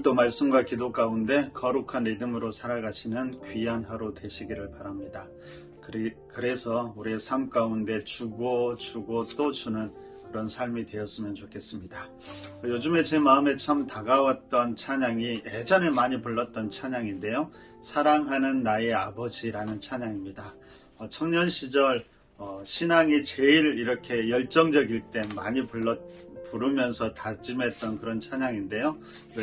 오늘도 말씀과 기도 가운데 거룩한 리듬으로 살아가시는 귀한 하루 되시기를 바랍니다. 그래서 우리의 삶 가운데 주고 또 주는 그런 삶이 되었으면 좋겠습니다. 요즘에 제 마음에 참 다가왔던 찬양이 예전에 많이 불렀던 찬양인데요. 사랑하는 나의 아버지라는 찬양입니다. 청년 시절 신앙이 제일 이렇게 열정적일 때 많이 부르면서 다짐했던 그런 찬양인데요.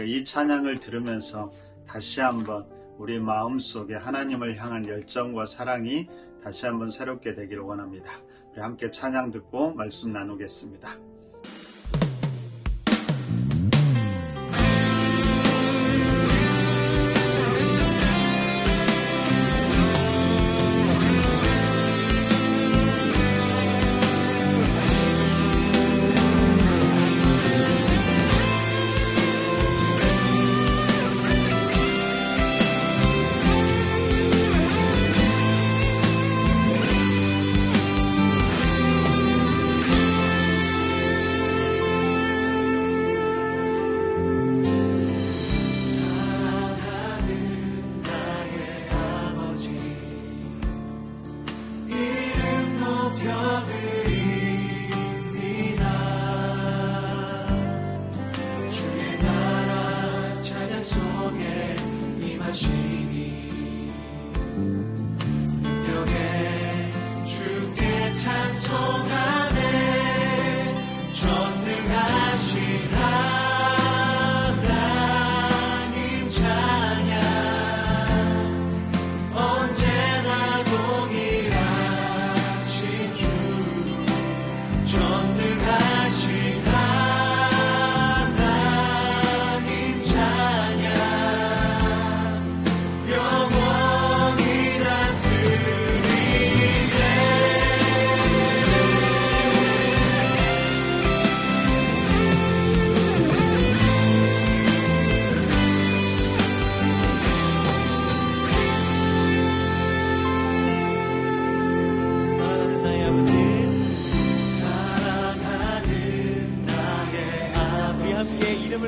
이 찬양을 들으면서 다시 한번 우리 마음속에 하나님을 향한 열정과 사랑이 다시 한번 새롭게 되기를 원합니다. 우리 함께 찬양 듣고 말씀 나누겠습니다.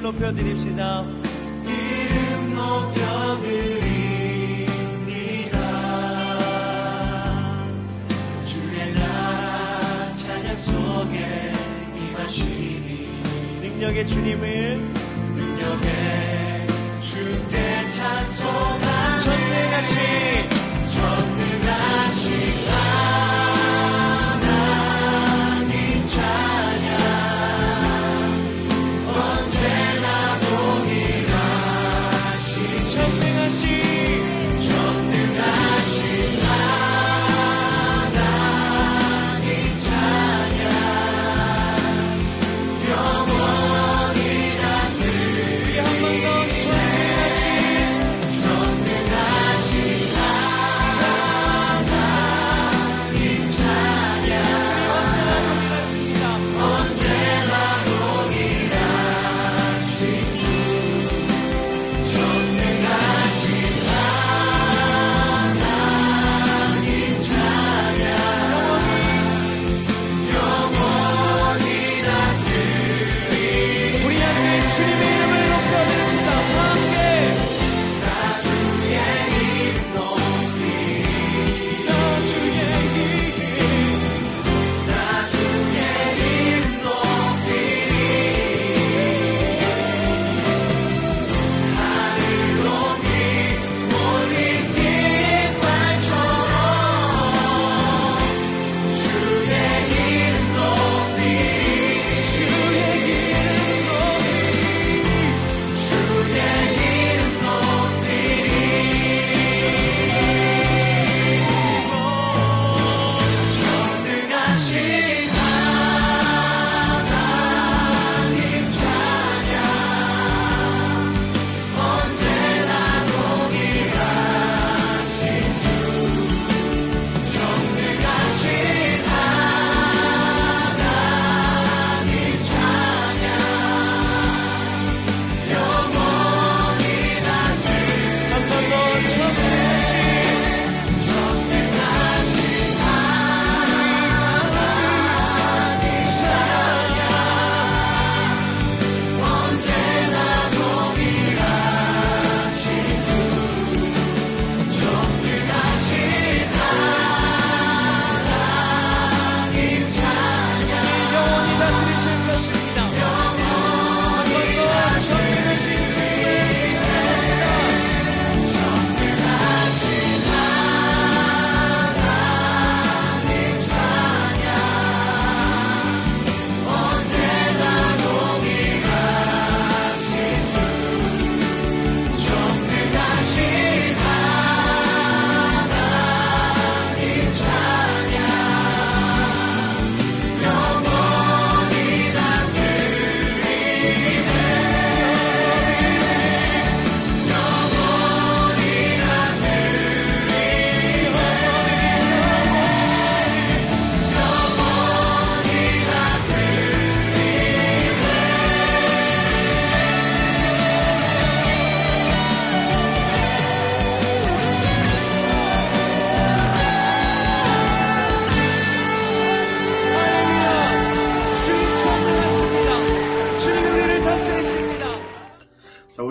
높여드립시다. 이름 높여드립니다. 주의 나라 찬양 속에 임하시니 능력의 주님을 능력의 주께 찬송하네. 전능하신 하나님 찬양 전능하신 하나님 찬양 영원히 다스리네. 한 번 더 전능하신 하나님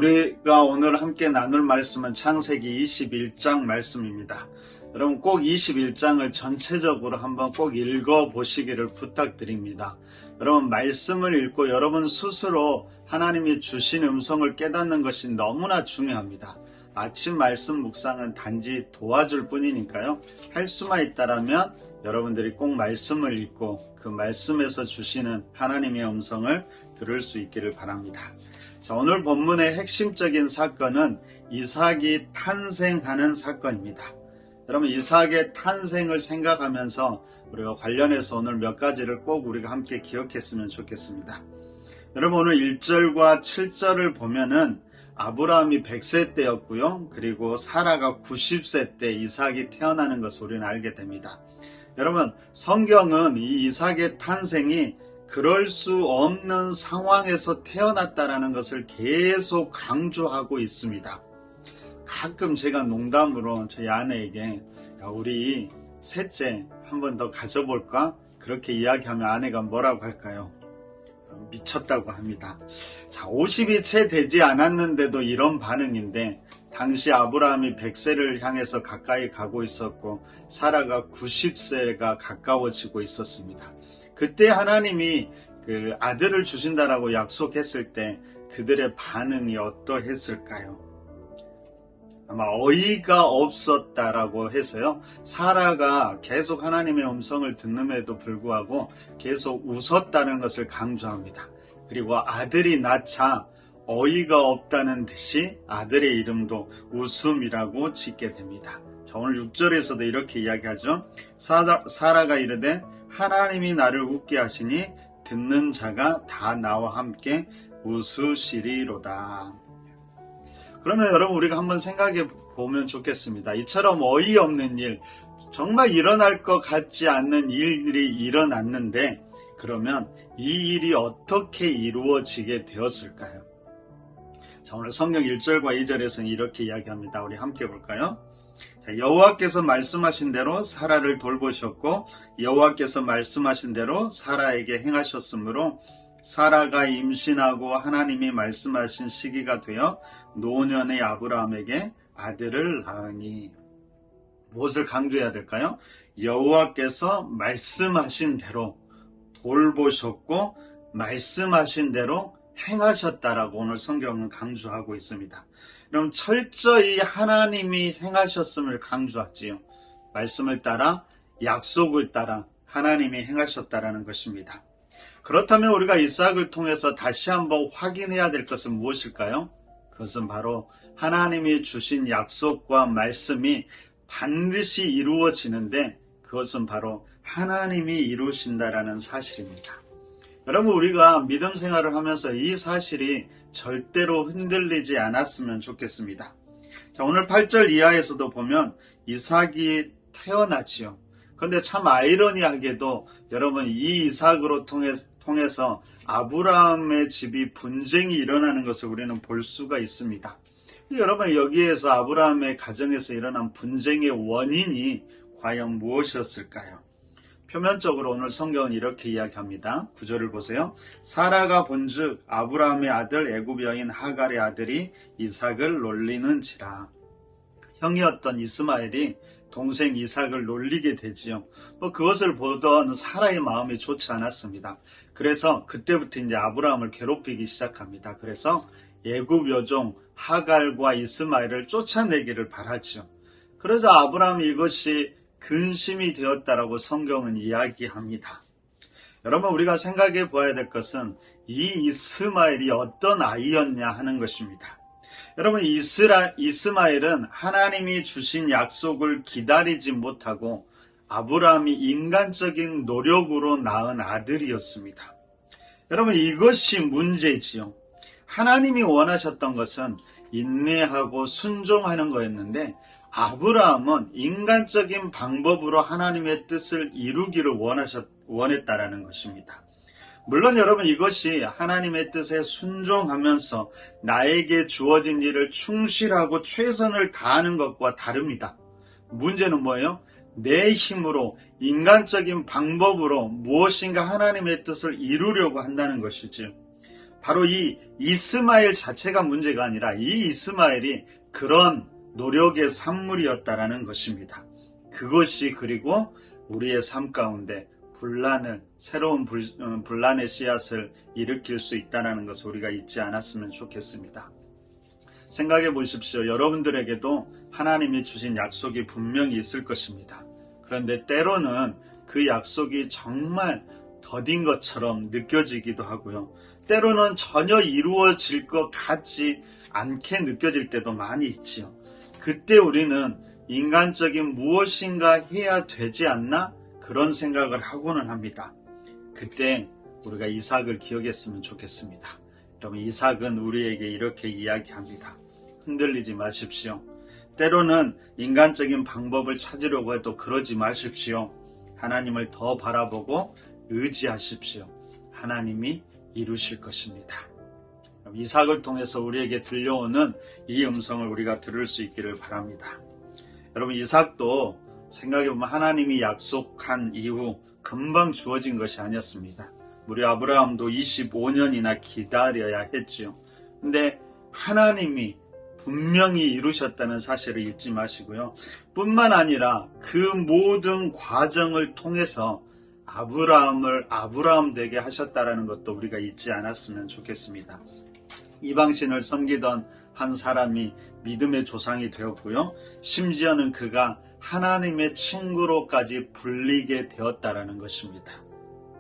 우리가 오늘 함께 나눌 말씀은 창세기 21장 말씀입니다. 여러분 꼭 21장을 전체적으로 한번 꼭 읽어보시기를 부탁드립니다. 여러분 말씀을 읽고 여러분 스스로 하나님이 주신 음성을 깨닫는 것이 너무나 중요합니다. 아침 말씀 묵상은 단지 도와줄 뿐이니까요. 할 수만 있다라면 여러분들이 꼭 말씀을 읽고 그 말씀에서 주시는 하나님의 음성을 들을 수 있기를 바랍니다. 자, 오늘 본문의 핵심적인 사건은 이삭이 탄생하는 사건입니다. 여러분 이삭의 탄생을 생각하면서 우리가 관련해서 오늘 몇 가지를 꼭 우리가 함께 기억했으면 좋겠습니다. 여러분 오늘 1절과 7절을 보면은 아브라함이 100세 때였고요. 그리고 사라가 90세 때 이삭이 태어나는 것을 우리는 알게 됩니다. 여러분 성경은 이 이삭의 탄생이 그럴 수 없는 상황에서 태어났다라는 것을 계속 강조하고 있습니다. 가끔 제가 농담으로 저희 아내에게 야, 우리 셋째 한 번 더 가져볼까? 그렇게 이야기하면 아내가 뭐라고 할까요? 미쳤다고 합니다. 자, 50이 채 되지 않았는데도 이런 반응인데 당시 아브라함이 100세를 향해서 가까이 가고 있었고 사라가 90세가 가까워지고 있었습니다. 그때 하나님이 그 아들을 주신다라고 약속했을 때 그들의 반응이 어떠했을까요? 아마 어이가 없었다라고 해서요. 사라가 계속 하나님의 음성을 듣는에도 불구하고 계속 웃었다는 것을 강조합니다. 그리고 아들이 낳자 어이가 없다는 듯이 아들의 이름도 웃음이라고 짓게 됩니다. 자, 오늘 6절에서도 이렇게 이야기하죠. 사라가 이르되 하나님이 나를 웃게 하시니 듣는 자가 다 나와 함께 웃으시리로다. 그러면 여러분 우리가 한번 생각해 보면 좋겠습니다. 이처럼 어이없는 일, 정말 일어날 것 같지 않는 일이 일어났는데 그러면 이 일이 어떻게 이루어지게 되었을까요? 자, 오늘 성경 1절과 2절에서는 이렇게 이야기합니다. 우리 함께 볼까요? 자, 여호와께서 말씀하신 대로 사라를 돌보셨고 여호와께서 말씀하신 대로 사라에게 행하셨으므로 사라가 임신하고 하나님이 말씀하신 시기가 되어 노년의 아브라함에게 아들을 낳으니. 무엇을 강조해야 될까요? 여호와께서 말씀하신 대로 돌보셨고 말씀하신 대로 행하셨다라고 오늘 성경은 강조하고 있습니다. 그럼 철저히 하나님이 행하셨음을 강조하지요. 말씀을 따라 약속을 따라 하나님이 행하셨다라는 것입니다. 그렇다면 우리가 이삭을 통해서 다시 한번 확인해야 될 것은 무엇일까요? 그것은 바로 하나님이 주신 약속과 말씀이 반드시 이루어지는데 그것은 바로 하나님이 이루신다라는 사실입니다. 여러분 우리가 믿음 생활을 하면서 이 사실이 절대로 흔들리지 않았으면 좋겠습니다. 자, 오늘 8절 이하에서도 보면 이삭이 태어났지요. 그런데 참 아이러니하게도 여러분 이 이삭으로 통해서 아브라함의 집이 분쟁이 일어나는 것을 우리는 볼 수가 있습니다. 여러분 여기에서 아브라함의 가정에서 일어난 분쟁의 원인이 과연 무엇이었을까요? 표면적으로 오늘 성경은 이렇게 이야기합니다. 9절을 보세요. 사라가 본즉 아브라함의 아들 애굽 여인 하갈의 아들이 이삭을 놀리는지라. 형이었던 이스마엘이 동생 이삭을 놀리게 되지요. 그것을 보던 사라의 마음이 좋지 않았습니다. 그래서 그때부터 이제 아브라함을 괴롭히기 시작합니다. 그래서 애굽 여종 하갈과 이스마엘을 쫓아내기를 바라지요. 그러자 아브라함이 이것이 근심이 되었다라고 성경은 이야기합니다. 여러분 우리가 생각해 보아야 될 것은 이 이스마엘이 어떤 아이였냐 하는 것입니다. 여러분 이스마엘은 하나님이 주신 약속을 기다리지 못하고 아브라함이 인간적인 노력으로 낳은 아들이었습니다. 여러분 이것이 문제지요. 하나님이 원하셨던 것은 인내하고 순종하는 거였는데 아브라함은 인간적인 방법으로 하나님의 뜻을 이루기를 원했다라는 것입니다. 물론 여러분 이것이 하나님의 뜻에 순종하면서 나에게 주어진 일을 충실하고 최선을 다하는 것과 다릅니다. 문제는 뭐예요? 내 힘으로 인간적인 방법으로 무엇인가 하나님의 뜻을 이루려고 한다는 것이지. 바로 이 이스마엘 자체가 문제가 아니라 이 이스마엘이 그런 노력의 산물이었다라는 것입니다. 그것이 그리고 우리의 삶 가운데 새로운 분란의 씨앗을 일으킬 수 있다는 것을 우리가 잊지 않았으면 좋겠습니다. 생각해 보십시오. 여러분들에게도 하나님이 주신 약속이 분명히 있을 것입니다. 그런데 때로는 그 약속이 정말 더딘 것처럼 느껴지기도 하고요. 때로는 전혀 이루어질 것 같지 않게 느껴질 때도 많이 있지요. 그때 우리는 인간적인 무엇인가 해야 되지 않나? 그런 생각을 하고는 합니다. 그때 우리가 이삭을 기억했으면 좋겠습니다. 여러분, 이삭은 우리에게 이렇게 이야기합니다. 흔들리지 마십시오. 때로는 인간적인 방법을 찾으려고 해도 그러지 마십시오. 하나님을 더 바라보고 의지하십시오. 하나님이 이루실 것입니다. 이삭을 통해서 우리에게 들려오는 이 음성을 우리가 들을 수 있기를 바랍니다. 여러분, 이삭도 생각해보면 하나님이 약속한 이후 금방 주어진 것이 아니었습니다. 우리 아브라함도 25년이나 기다려야 했지요. 근데 하나님이 분명히 이루셨다는 사실을 잊지 마시고요. 뿐만 아니라 그 모든 과정을 통해서 아브라함을 아브라함 되게 하셨다라는 것도 우리가 잊지 않았으면 좋겠습니다. 이방신을 섬기던 한 사람이 믿음의 조상이 되었고요. 심지어는 그가 하나님의 친구로까지 불리게 되었다라는 것입니다.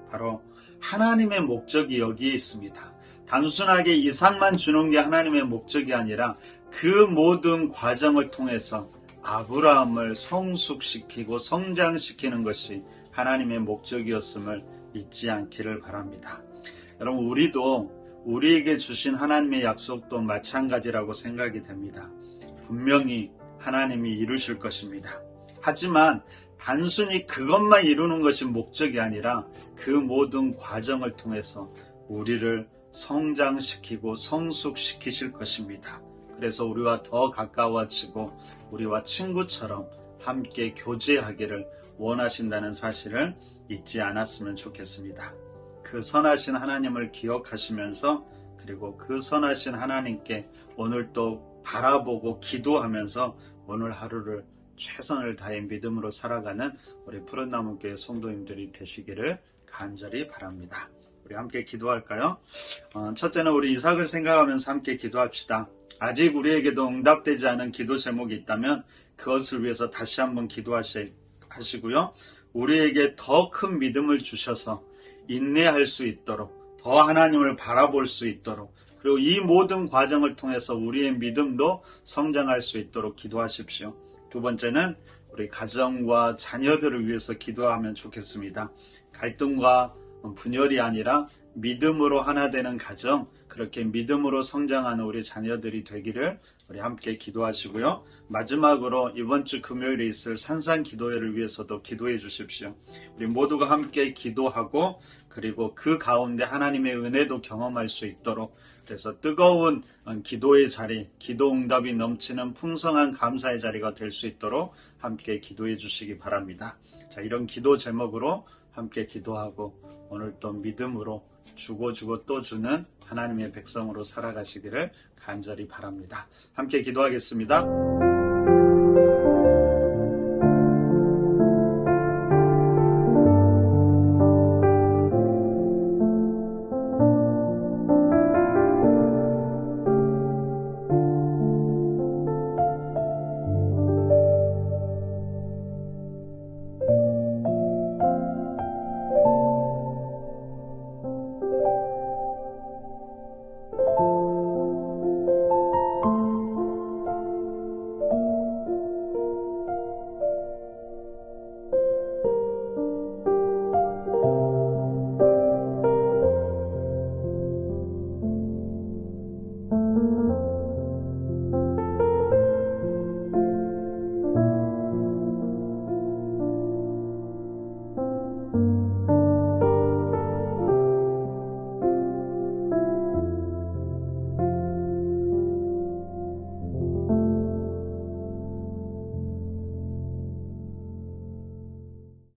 바로 하나님의 목적이 여기에 있습니다. 단순하게 이삭만 주는 게 하나님의 목적이 아니라 그 모든 과정을 통해서 아브라함을 성숙시키고 성장시키는 것이 하나님의 목적이었음을 잊지 않기를 바랍니다. 여러분, 우리도 우리에게 주신 하나님의 약속도 마찬가지라고 생각이 됩니다. 분명히 하나님이 이루실 것입니다. 하지만 단순히 그것만 이루는 것이 목적이 아니라 그 모든 과정을 통해서 우리를 성장시키고 성숙시키실 것입니다. 그래서 우리와 더 가까워지고 우리와 친구처럼 함께 교제하기를 원하신다는 사실을 잊지 않았으면 좋겠습니다. 그 선하신 하나님을 기억하시면서 그리고 그 선하신 하나님께 오늘 또 바라보고 기도하면서 오늘 하루를 최선을 다해 믿음으로 살아가는 우리 푸른나무교회 성도님들이 되시기를 간절히 바랍니다. 우리 함께 기도할까요? 첫째는 우리 이삭을 생각하면서 함께 기도합시다. 아직 우리에게도 응답되지 않은 기도 제목이 있다면 그것을 위해서 다시 한번 기도하시고요. 우리에게 더 큰 믿음을 주셔서 인내할 수 있도록 더 하나님을 바라볼 수 있도록 그리고 이 모든 과정을 통해서 우리의 믿음도 성장할 수 있도록 기도하십시오. 두 번째는 우리 가정과 자녀들을 위해서 기도하면 좋겠습니다. 갈등과 분열이 아니라 믿음으로 하나 되는 가정, 그렇게 믿음으로 성장하는 우리 자녀들이 되기를 우리 함께 기도하시고요. 마지막으로 이번 주 금요일에 있을 산상 기도회를 위해서도 기도해 주십시오. 우리 모두가 함께 기도하고 그리고 그 가운데 하나님의 은혜도 경험할 수 있도록 그래서 뜨거운 기도의 자리, 기도 응답이 넘치는 풍성한 감사의 자리가 될 수 있도록 함께 기도해 주시기 바랍니다. 자, 이런 기도 제목으로 함께 기도하고 오늘 또 믿음으로 주고 또 주는 하나님의 백성으로 살아가시기를 간절히 바랍니다. 함께 기도하겠습니다.